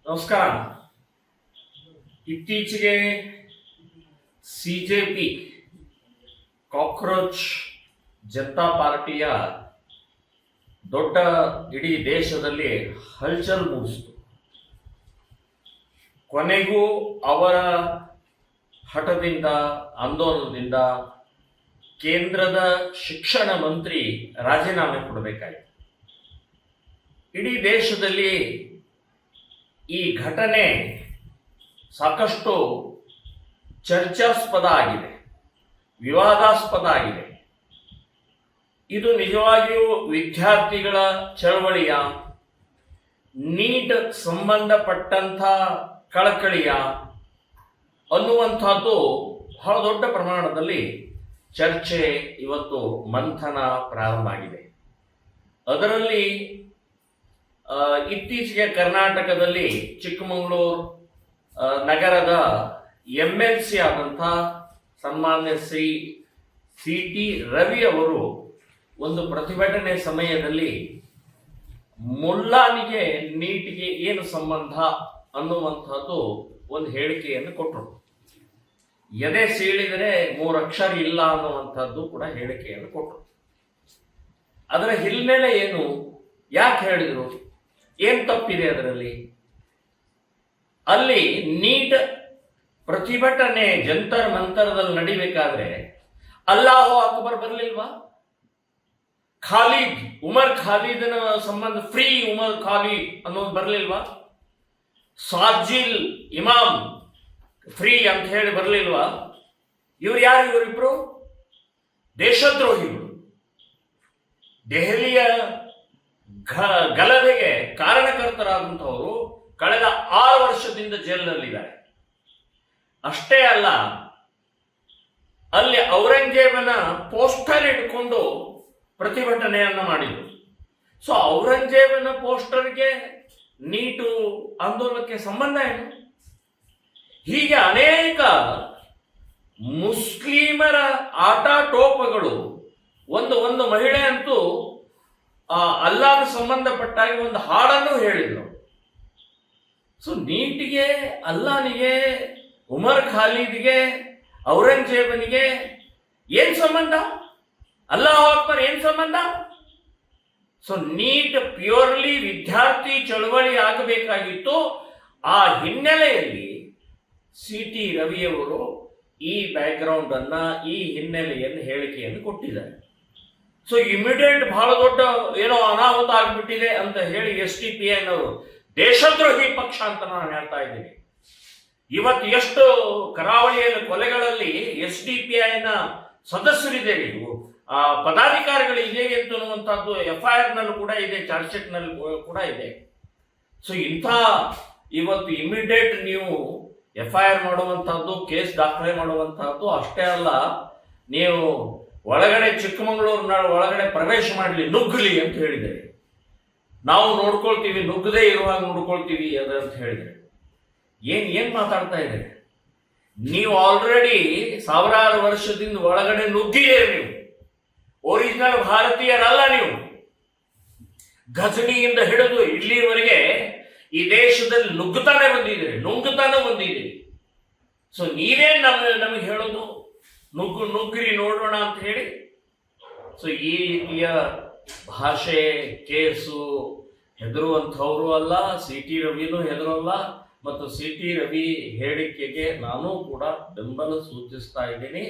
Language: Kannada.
ನಮಸ್ಕಾರ. ಇತ್ತೀಚೆಗೆ ಸಿಜೆಪಿ ಕಾಕ್ರೋಚ್ ಜನತಾ ಪಾರ್ಟಿಯ ದೊಡ್ಡ ಇಡೀ ದೇಶದಲ್ಲಿ ಹಲ್ಚಲ್ ಮೂಡಿಸಿತು. ಕೊನೆಗೂ ಅವರ ಹಠದಿಂದ ಆಂದೋಲನದಿಂದ ಕೇಂದ್ರದ ಶಿಕ್ಷಣ ಮಂತ್ರಿ ರಾಜೀನಾಮೆ ಕೊಡಬೇಕಾಯಿತು. ಇಡೀ ದೇಶದಲ್ಲಿ ಈ ಘಟನೆ ಸಾಕಷ್ಟು ಚರ್ಚಾಸ್ಪದ ಆಗಿದೆ, ವಿವಾದಾಸ್ಪದ ಆಗಿದೆ. ಇದು ನಿಜವಾಗಿಯೂ ವಿದ್ಯಾರ್ಥಿಗಳ ಚಳವಳಿಯ, ನೀಟ್ ಸಂಬಂಧಪಟ್ಟಂಥ ಕಳಕಳಿಯ ಅನ್ನುವಂಥದ್ದು ಬಹಳ ದೊಡ್ಡ ಪ್ರಮಾಣದಲ್ಲಿ ಚರ್ಚೆ, ಇವತ್ತು ಮಂಥನ ಪ್ರಾರಂಭ ಆಗಿದೆ. ಅದರಲ್ಲಿ ಇತ್ತೀಚೆಗೆ ಕರ್ನಾಟಕದಲ್ಲಿ ಚಿಕ್ಕಮಗಳೂರು ನಗರದ MLC ಆದಂಥ ಸನ್ಮಾನ್ಯ ಶ್ರೀ CT ರವಿ ಅವರು ಒಂದು ಪ್ರತಿಭಟನೆ ಸಮಯದಲ್ಲಿ ಮುಲ್ಲಾನಿಗೆ ನೀಟಿಗೆ ಏನು ಸಂಬಂಧ ಅನ್ನುವಂಥದ್ದು ಒಂದು ಹೇಳಿಕೆಯನ್ನು ಕೊಟ್ಟರು. ಎದೆ ಸೀಳಿದರೆ 3 ಅಕ್ಷರ ಇಲ್ಲ ಅನ್ನುವಂಥದ್ದು ಕೂಡ ಹೇಳಿಕೆಯನ್ನು ಕೊಟ್ಟರು. ಅದರ ಹಿನ್ನೆಲೆ ಏನು, ಯಾಕೆ ಹೇಳಿದರು, ಏನ್ ತಪ್ಪಿದೆ ಅದರಲ್ಲಿ? ಅಲ್ಲಿ ನೀಟ್ ಪ್ರತಿಭಟನೆ ಜಂತರ್ ಮಂತರದಲ್ಲಿ ನಡಿಬೇಕಾದ್ರೆ ಅಲ್ಲಾಹು ಅಕ್ಬರ್ ಬರಲಿಲ್ವಾ? ಖಾಲಿದ್, ಉಮರ್ ಖಾಲಿದನ ಸಂಬಂಧ ಫ್ರೀ ಉಮರ್ ಖಾಲಿದ್ ಅನ್ನೋದು ಬರಲಿಲ್ವಾ? ಸಾಜಿಲ್ ಇಮಾಮ್ ಫ್ರೀ ಅಂತ ಹೇಳಿ ಬರಲಿಲ್ವಾ? ಇವ್ರು ಯಾರು? ಇವರಿಬ್ರು ದೇಶದ್ರೋಹಿಗಳು. ದೆಹಲಿಯ ಗಲಭೆಗೆ ಕಾರಣಕರ್ತರಾದಂಥವರು ಕಳೆದ 6 ವರ್ಷದಿಂದ ಜೈಲಿನಲ್ಲಿದ್ದಾರೆ. ಅಷ್ಟೇ ಅಲ್ಲ, ಅಲ್ಲಿ ಔರಂಗಜೇಬನ ಪೋಸ್ಟರ್ ಇಟ್ಕೊಂಡು ಪ್ರತಿಭಟನೆಯನ್ನ ಮಾಡಿದ್ರು. ಸೊ ಔರಂಗಜೇಬನ ಪೋಸ್ಟರ್ಗೆ ನೀಟು ಆಂದೋಲನಕ್ಕೆ ಸಂಬಂಧ ಏನು? ಹೀಗೆ ಅನೇಕ ಮುಸ್ಲಿಮರ ಆಟಾಟೋಪಗಳು. ಒಂದು ಮಹಿಳೆ ಅಂತೂ ಅಲ್ಲಾಹ್ ಸಂಬಂಧಪಟ್ಟಾಗಿ ಒಂದು ಹಾಡನ್ನು ಹೇಳಿದ್ರು. ಸೊ ನೀಟಿಗೆ, ಅಲ್ಲಾನಿಗೆ, ಉಮರ್ ಖಾಲಿದ್ಗೆ, ಔರಂಗಜೇಬನಿಗೆ ಏನ್ ಸಂಬಂಧ? ಅಲ್ಲಾಹ್ ಅಕ್ಬರ್ ಏನ್ ಸಂಬಂಧ? ಸೊ ನೀಟ್ ಪ್ಯೂರ್ಲಿ ವಿದ್ಯಾರ್ಥಿ ಚಳವಳಿ ಆಗಬೇಕಾಗಿತ್ತು. ಆ ಹಿನ್ನೆಲೆಯಲ್ಲಿ CT ರವಿಯವರು ಈ ಬ್ಯಾಕ್ಗ್ರೌಂಡ್ ಅನ್ನ, ಈ ಹಿನ್ನೆಲೆಯನ್ನು, ಹೇಳಿಕೆಯನ್ನು ಕೊಟ್ಟಿದ್ದಾರೆ. ಸೊ ಇಮಿಡಿಯೇಟ್ ಬಹಳ ದೊಡ್ಡ ಏನೋ ಅನಾಹುತ ಆಗ್ಬಿಟ್ಟಿದೆ ಅಂತ ಹೇಳಿ SDPI ಅವರು ದೇಶದ್ರೋಹಿ ಪಕ್ಷ ಅಂತ ನಾನು ಹೇಳ್ತಾ ಇದ್ದೀನಿ. ಇವತ್ತು ಎಷ್ಟು ಕರಾವಳಿಯಲ್ಲಿ ಕೊಲೆಗಳಲ್ಲಿ SDPIನ ಸದಸ್ಯರಿದ್ದೇವೆ, ಪದಾಧಿಕಾರಿಗಳು ಇದ್ದೇವೆ ಅಂತನ್ನುವಂಥದ್ದು FIR ನಲ್ಲೂ ಕೂಡ ಇದೆ, ಚಾರ್ಜ್ ಶೀಟ್ ನಲ್ಲಿ ಕೂಡ ಇದೆ. ಸೊ ಇಂಥ ಇವತ್ತು ಇಮಿಡಿಯೇಟ್ ನೀವು FIR ಮಾಡುವಂತಹದ್ದು, ಕೇಸ್ ದಾಖಲೆ ಮಾಡುವಂತಹದ್ದು ಅಷ್ಟೇ ಅಲ್ಲ, ನೀವು ಒಳಗಡೆ ಚಿಕ್ಕಮಗಳೂರಿನ ಒಳಗಡೆ ಪ್ರವೇಶ ಮಾಡಲಿ, ನುಗ್ಗಲಿ ಅಂತ ಹೇಳಿದರೆ ನಾವು ನೋಡ್ಕೊಳ್ತೀವಿ, ನುಗ್ಗದೇ ಇರುವಾಗ ನೋಡ್ಕೊಳ್ತೀವಿ ಅಂತ ಹೇಳಿದರೆ ಏನ್ ಮಾತಾಡ್ತಾ ಇದ್ದಾರೆ ನೀವು? ಆಲ್ರೆಡಿ ಸಾವಿರಾರು ವರ್ಷದಿಂದ ಒಳಗಡೆ ನುಗ್ಗಿದ್ದೀರಿ. ನೀವು ಒರಿಜಿನಲ್ ಭಾರತೀಯರಲ್ಲ. ನೀವು ಘಜನಿಯಿಂದ ಹಿಡಿದು ಇಲ್ಲಿವರೆಗೆ ಈ ದೇಶದಲ್ಲಿ ನುಗ್ಗುತ್ತಾನೆ ಬಂದಿದ್ದೀರಿ. ಸೊ ನೀವೇನ್ ನಮಗೆ ಹೇಳೋದು, ನುಗ್ಗಿರಿ ನೋಡೋಣ ಅಂತ ಹೇಳಿ? ಸೊ ಈ ರೀತಿಯ ಭಾಷೆ, ಕೇಸು ಹೆದರುವಂಥವ್ರು ಅಲ್ಲ, CT ರವಿನೂ ಹೆದರಲ್ಲ. ಮತ್ತು CT ರವಿ ಹೇಳಿಕೆಗೆ ನಾನು ಕೂಡ ಬೆಂಬಲ ಸೂಚಿಸ್ತಾ ಇದ್ದೀನಿ.